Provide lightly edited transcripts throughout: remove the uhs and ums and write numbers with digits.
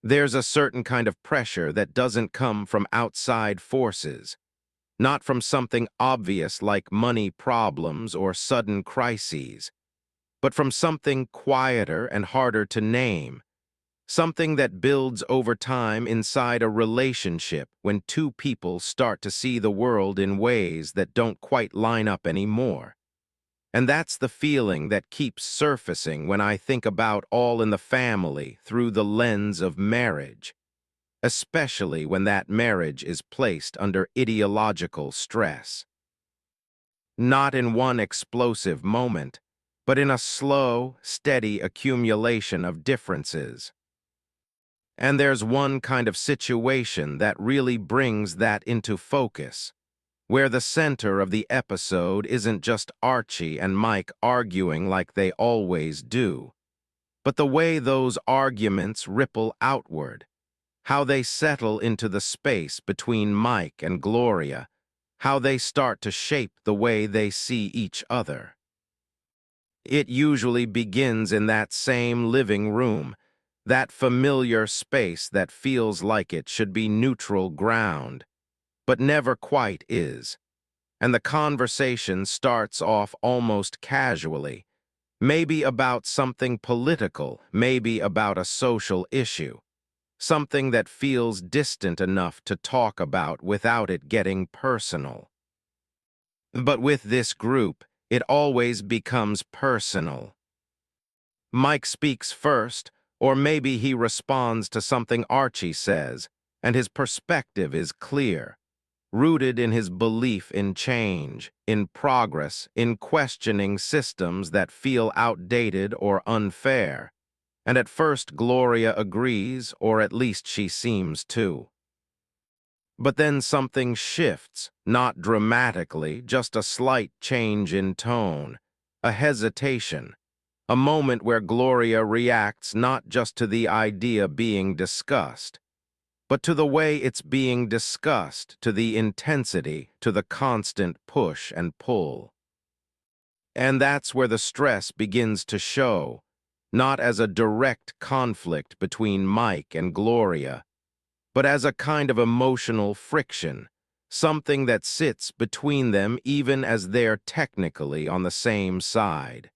There's a certain kind of pressure that doesn't come from outside forces, not from something obvious like money problems or sudden crises, but from something quieter and harder to name, something that builds over time inside a relationship when two people start to see the world in ways that don't quite line up anymore. And that's the feeling that keeps surfacing when I think about All in the Family through the lens of marriage, especially when that marriage is placed under ideological stress. Not in one explosive moment, but in a slow, steady accumulation of differences. And there's one kind of situation that really brings that into focus, where the center of the episode isn't just Archie and Mike arguing like they always do, but the way those arguments ripple outward, how they settle into the space between Mike and Gloria, how they start to shape the way they see each other. It usually begins in that same living room, that familiar space that feels like it should be neutral ground, but never quite is. And the conversation starts off almost casually, maybe about something political, maybe about a social issue, something that feels distant enough to talk about without it getting personal. But with this group, it always becomes personal. Mike speaks first, or maybe he responds to something Archie says, and his perspective is clear, rooted in his belief in change, in progress, in questioning systems that feel outdated or unfair. And at first Gloria agrees, or at least she seems to. But then something shifts, not dramatically, just a slight change in tone, a hesitation, a moment where Gloria reacts not just to the idea being discussed, but to the way it's being discussed, to the intensity, to the constant push and pull. And that's where the stress begins to show, not as a direct conflict between Mike and Gloria, but as a kind of emotional friction, something that sits between them even as they're technically on the same side.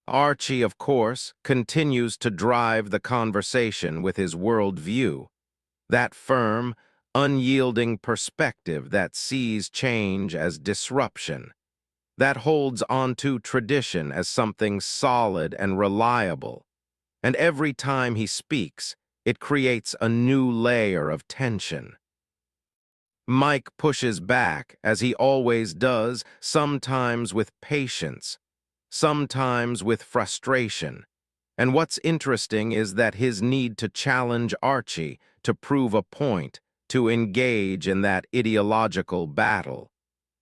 Archie, of course, continues to drive the conversation with his worldview, that firm, unyielding perspective that sees change as disruption, that holds onto tradition as something solid and reliable. And every time he speaks, it creates a new layer of tension. Mike pushes back, as he always does, sometimes with patience, sometimes with frustration. And what's interesting is that his need to challenge Archie, to prove a point, to engage in that ideological battle,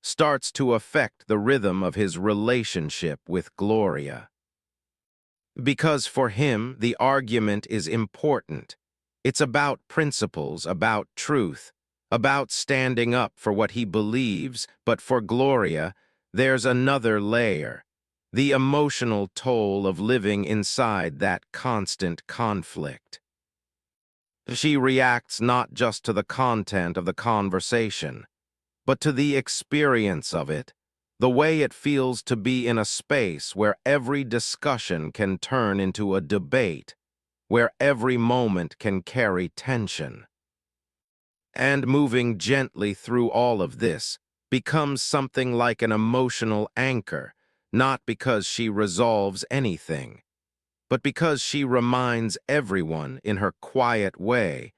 starts to affect the rhythm of his relationship with Gloria. Because for him, the argument is important. It's about principles, about truth, about standing up for what he believes, but for Gloria, there's another layer, the emotional toll of living inside that constant conflict. She reacts not just to the content of the conversation, but to the experience of it, the way it feels to be in a space where every discussion can turn into a debate, where every moment can carry tension. And moving gently through all of this becomes something like an emotional anchor, not because she resolves anything, but because she reminds everyone in her quiet way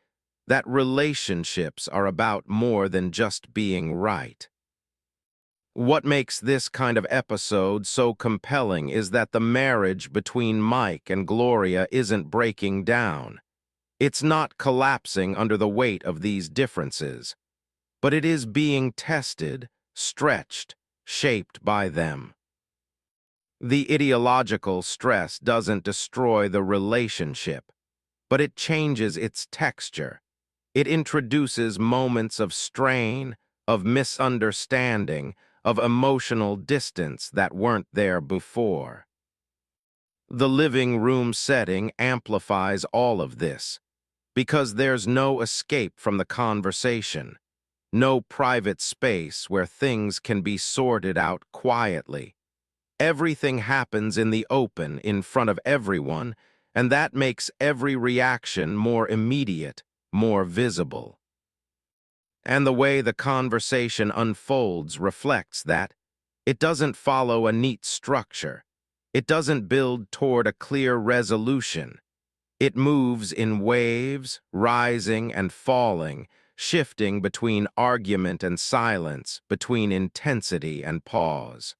that relationships are about more than just being right. What makes this kind of episode so compelling is that the marriage between Mike and Gloria isn't breaking down. It's not collapsing under the weight of these differences, but it is being tested, stretched, shaped by them. The ideological stress doesn't destroy the relationship, but it changes its texture. It introduces moments of strain, of misunderstanding, of emotional distance that weren't there before. The living room setting amplifies all of this. because there's no escape from the conversation, no private space where things can be sorted out quietly. Everything happens in the open, in front of everyone, and that makes every reaction more immediate, more visible. And the way the conversation unfolds reflects that. It doesn't follow a neat structure. It doesn't build toward a clear resolution. It moves in waves, rising and falling, shifting between argument and silence, between intensity and pause.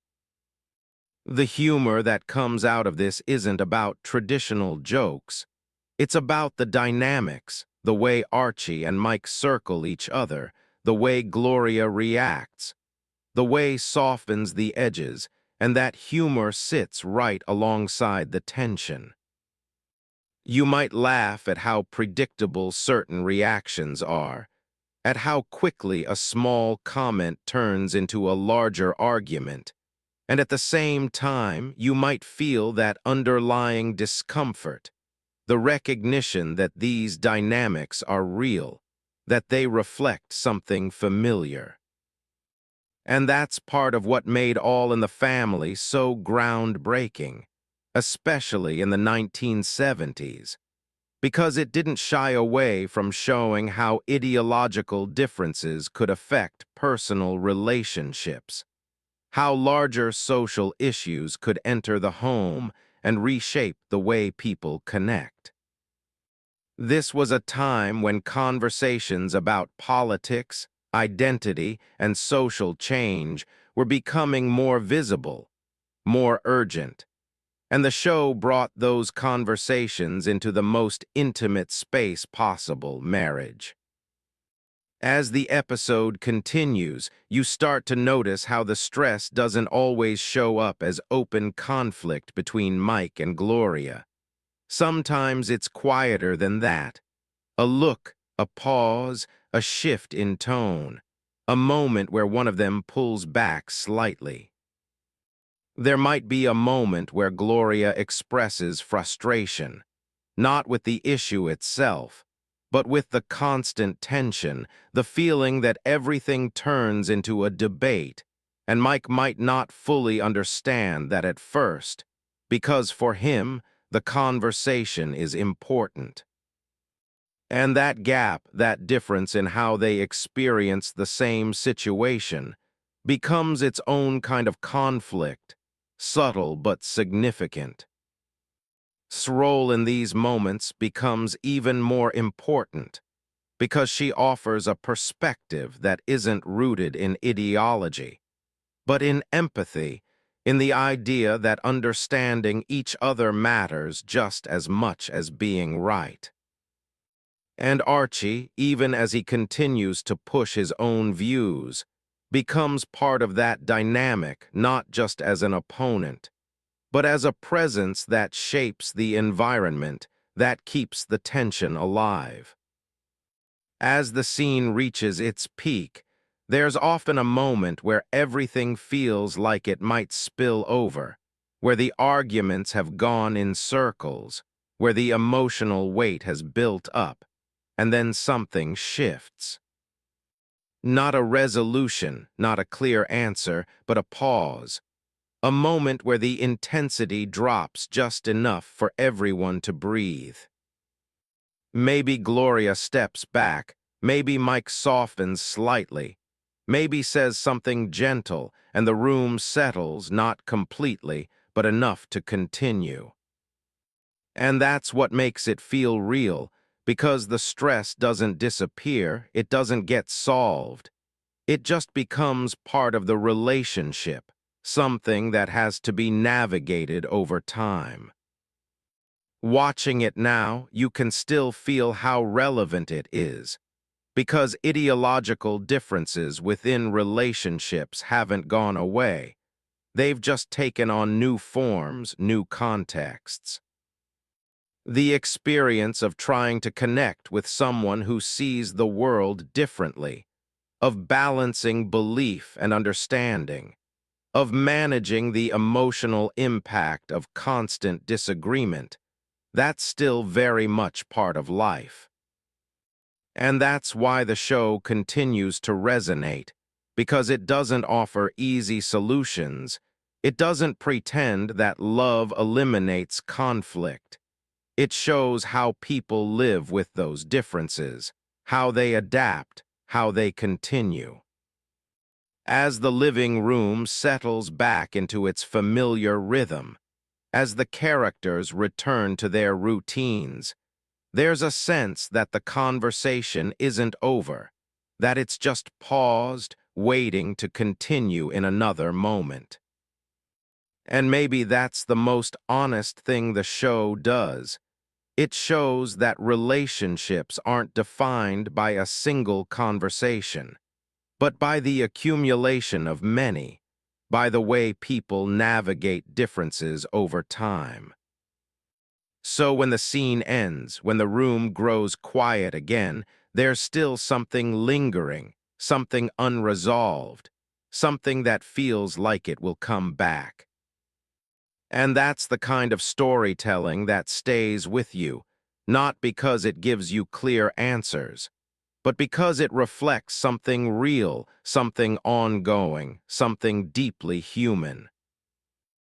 The humor that comes out of this isn't about traditional jokes. It's about the dynamics, the way Archie and Mike circle each other, the way Gloria reacts, the way softens the edges, and that humor sits right alongside the tension. You might laugh at how predictable certain reactions are, at how quickly a small comment turns into a larger argument, and at the same time, you might feel that underlying discomfort, the recognition that these dynamics are real, that they reflect something familiar. And that's part of what made All in the Family so groundbreaking, especially in the 1970s, because it didn't shy away from showing how ideological differences could affect personal relationships, how larger social issues could enter the home and reshape the way people connect. This was a time when conversations about politics, identity, and social change were becoming more visible, more urgent, and the show brought those conversations into the most intimate space possible, marriage. As the episode continues, you start to notice how the stress doesn't always show up as open conflict between Mike and Gloria. Sometimes it's quieter than that. A look, a pause, a shift in tone, a moment where one of them pulls back slightly. There might be a moment where Gloria expresses frustration, not with the issue itself, but with the constant tension, the feeling that everything turns into a debate, and Mike might not fully understand that at first, because for him, the conversation is important. And that gap, that difference in how they experience the same situation, becomes its own kind of conflict, subtle but significant. S's role in these moments becomes even more important because she offers a perspective that isn't rooted in ideology, but in empathy, in the idea that understanding each other matters just as much as being right. And Archie, even as he continues to push his own views, becomes part of that dynamic not just as an opponent, but as a presence that shapes the environment, that keeps the tension alive. As the scene reaches its peak, there's often a moment where everything feels like it might spill over, where the arguments have gone in circles, where the emotional weight has built up, and then something shifts. Not a resolution, not a clear answer, but a pause. A moment where the intensity drops just enough for everyone to breathe. Maybe Gloria steps back, maybe Mike softens slightly, maybe says something gentle, and the room settles not completely, but enough to continue. And that's what makes it feel real, because the stress doesn't disappear, it doesn't get solved. It just becomes part of the relationship, something that has to be navigated over time. Watching it now, you can still feel how relevant it is, because ideological differences within relationships haven't gone away. They've just taken on new forms, new contexts. The experience of trying to connect with someone who sees the world differently, of balancing belief and understanding, of managing the emotional impact of constant disagreement, that's still very much part of life. And that's why the show continues to resonate, because it doesn't offer easy solutions. It doesn't pretend that love eliminates conflict. It shows how people live with those differences, how they adapt, how they continue. As the living room settles back into its familiar rhythm, as the characters return to their routines, there's a sense that the conversation isn't over, that it's just paused, waiting to continue in another moment. And maybe that's the most honest thing the show does. It shows that relationships aren't defined by a single conversation, but by the accumulation of many, by the way people navigate differences over time. So when the scene ends, when the room grows quiet again, there's still something lingering, something unresolved, something that feels like it will come back. And that's the kind of storytelling that stays with you, not because it gives you clear answers, but because it reflects something real, something ongoing, something deeply human.